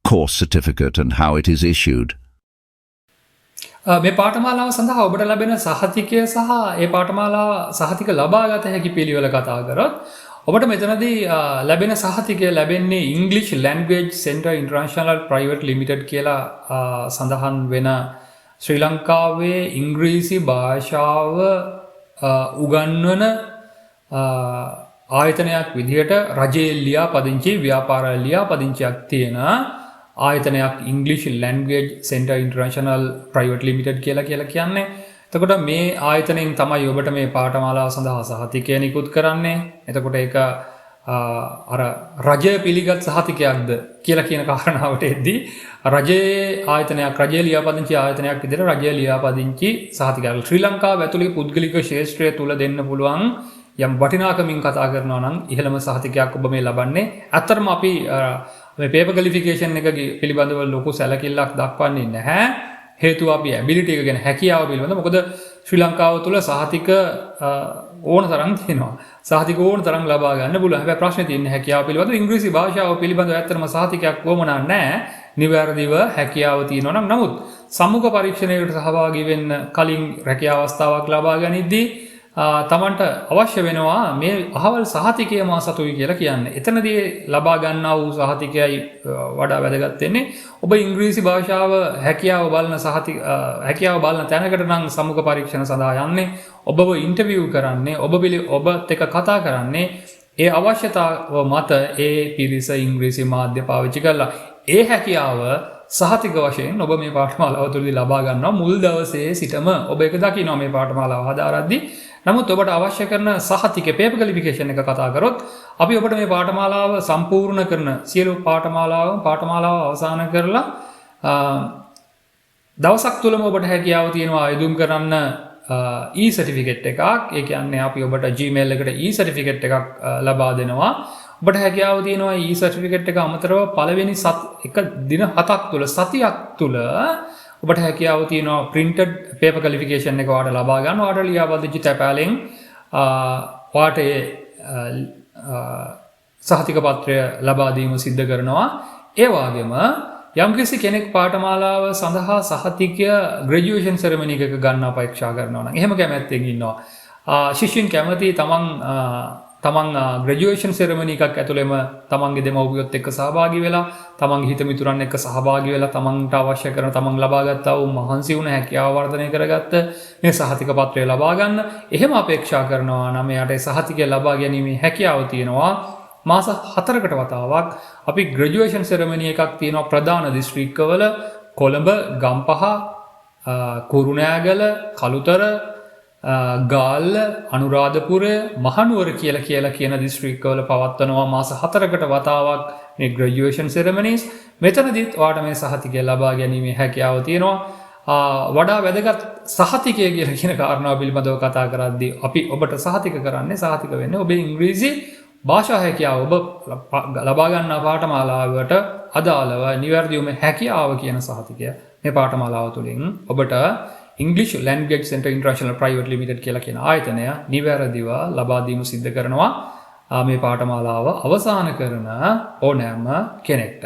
course certificate and how it is issued? මේ පාඨමාලාව සඳහා ඔබට ලැබෙන සහතිකය සහ ඒ පාඨමාලාව සහතික ලබාගත හැකි පිළිවෙල කතා කරොත් ඔබට මෙතනදී ලැබෙන සහතිකය ලැබෙන්නේ English Language Center International Private Limited කියලා සඳහන් වෙන ශ්‍රී ලංකාවේ ඉංග්‍රීසි භාෂාව උගන්වන ආයතනයක් විදිහට රජයේ ලියාපදිංචි ව්‍යාපාර ලියාපදිංචියක් තියෙන ආයතනයක් English Language Center International Private Limited කියලා කියන්නේ. එතකොට මේ ආයතනයෙන් තමයි ඔබට මේ පාඨමාලාව සඳහා සහතිකය නිකුත් කරන්නේ. එතකොට ඒක අර රජය පිළිගත් සහතිකයක්ද කියලා කියන කාරණාවට එද්දී රජයේ ආයතනයක් රජයේ ලියාපදිංචි ආයතනයක් විදිහට රජයේ ලියාපදිංචි සහතිකයක් ශ්‍රී ලංකාව ඇතුළේ පුද්ගලික ක්ෂේත්‍රය තුල දෙන්න පුළුවන් යම් වටිනාකමින් කතා කරනවා නම් ඉහළම සහතිකයක් ඔබ මේ ලබන්නේ. ඇත්තටම අපි මේ පේපර් ක්වොලිෆිකේෂන් එක පිළිබඳව ලොකු සැලකිල්ලක් දක්වන්නේ නැහැ. හේතුව අපි ඇබිලිටි එක ගැන හැකියාව පිළිබඳව. මොකද ශ්‍රී ලංකාව තුළ සහතික ඕන තරම් තියෙනවා. සහතික ඕන තරම් ලබා ගන්න පුළුවන්. හැබැයි ප්‍රශ්නේ තියෙන්නේ හැකියාව පිළිබඳව. ඉංග්‍රීසි භාෂාව පිළිබඳව ඇත්තටම සහතිකයක් වොමනා නැහැ. නිවැරදිව හැකියාව තියෙනවා නම්. නමුත් සම්මුඛ පරීක්ෂණයකට සහභාගී වෙන්න කලින් රැකියාව අවස්ථාවක් ලබා ගනිද්දී තමන්ට අවශ්‍ය වෙනවා මේ අහවල් සහතිකය මා සතුයි කියලා කියන්නේ. එතනදී ලබා ගන්නා වූ සහතිකයයි වඩා වැදගත් වෙන්නේ. ඔබ ඉංග්‍රීසි භාෂාව හැකියාව බලන තැනකට නම් සම්මුඛ පරීක්ෂණ සඳහා යන්නේ. ඔබව ඉන්ටර්විව් කරන්නේ, ඔබත් එක්ක කතා කරන්නේ. ඒ අවශ්‍යතාව මත ඒ පිරිස ඉංග්‍රීසි මාධ්‍ය පාවිච්චි කරලා ඒ හැකියාව සහතික වශයෙන් ඔබ මේ පාඨමාලාව තුළදී ලබා ගන්නවා. මුල් දවසේ සිටම ඔබ ඒක දකිනවා මේ පාඨමාලාව හදාරද්දී. නමුත් ඔබට අවශ්‍ය කරන සහතික පේපර් ක්වොලිෆිකේෂන් එක කතා කරොත් අපි ඔබට මේ පාඨමාලාව සම්පූර්ණ කරන සියලු පාඨමාලාව අවසන් කරලා දවසක් තුලම ඔබට හැකියාව තියෙනවා අයදුම් කරන්න e-certificate එකක්. ඒ කියන්නේ අපි ඔබට Gmail එකට e-certificate එකක් ලබා දෙනවා. ඔබට හැකියාව තියෙනවා e-certificate එක අමතරව පළවෙනි දින 7ක් තුල සතියක් තුල ඔබට හැකියාව තියෙනවා printed paper qualification එක ඔයාලට ලබා ගන්න. ඔයාලට ලියාපදිංචි තැපෑලෙන් ඔයාලට සහතික පත්‍රය ලබා දීම සිද්ධ කරනවා. ඒ වගේම යම්කිසි කෙනෙක් පාඨමාලාව සඳහා සහතිකය graduation ceremony එකක ගන්න අපේක්ෂා කරනවා නම් එහෙම කැමැත්තෙන් ඉන්නවා. ශිෂ්‍යයන් කැමති තමන් ග්‍රැජුවේෂන් සෙරමනි එකක් ඇතුළෙම තමන්ගේ දෙමව්පියොත් එක්ක සහභාගී වෙලා තමන්ගේ හිත මිතුරන් එක්ක සහභාගී වෙලා තමන්ට අවශ්‍ය කරන තමන් ලබාගත්තා වූ මහන්සි වුණ හැකියාව වර්ධනය කරගත්ත මේ සහතික පත්‍රය ලබා ගන්න එහෙම අපේක්ෂා කරනවා නම් එයාට සහතිකය ලබා ගැනීමේ හැකියාව තියෙනවා. මාස 4කට වතාවක් අපි ග්‍රැජුවේෂන් සෙරමනි එකක් තියෙනවා ප්‍රධාන දිස්ත්‍රික්කවල කොළඹ, ගම්පහ, කුරුණෑගල, කළුතර, ගාල්ල, අනුරාධපුර, මහනුවර කියලා කියන දිස්ත්‍රික්කවල පවත්වනවා මාස 4කට වතාවක් මේ ග්‍රැජුවේෂන් සෙරමනිස්. මෙතනදිත් ඔයාලට මේ සහතිකය ලබා ගැනීමේ හැකියාව තියෙනවා. වඩා වැදගත් සහතිකය කියලා කියන කාරණාව පිළිබඳව කතා කරද්දී අපි ඔබට සහතික වෙන්නේ ඔබේ ඉංග්‍රීසි භාෂා හැකියාව ඔබ ලබා ගන්නා පාඨමාලාවට අදාළව නිවැරදිවම හැකියාව කියන සහතිකය මේ පාඨමාලාව තුළින් ඔබට English Language Center International Private Limited කියලා කියන ආයතනය නිවැරදිව ලබා දීම සිද්ධ කරනවා මේ පාඨමාලාව අවසන් කරන ඕනෑම කෙනෙක්ට.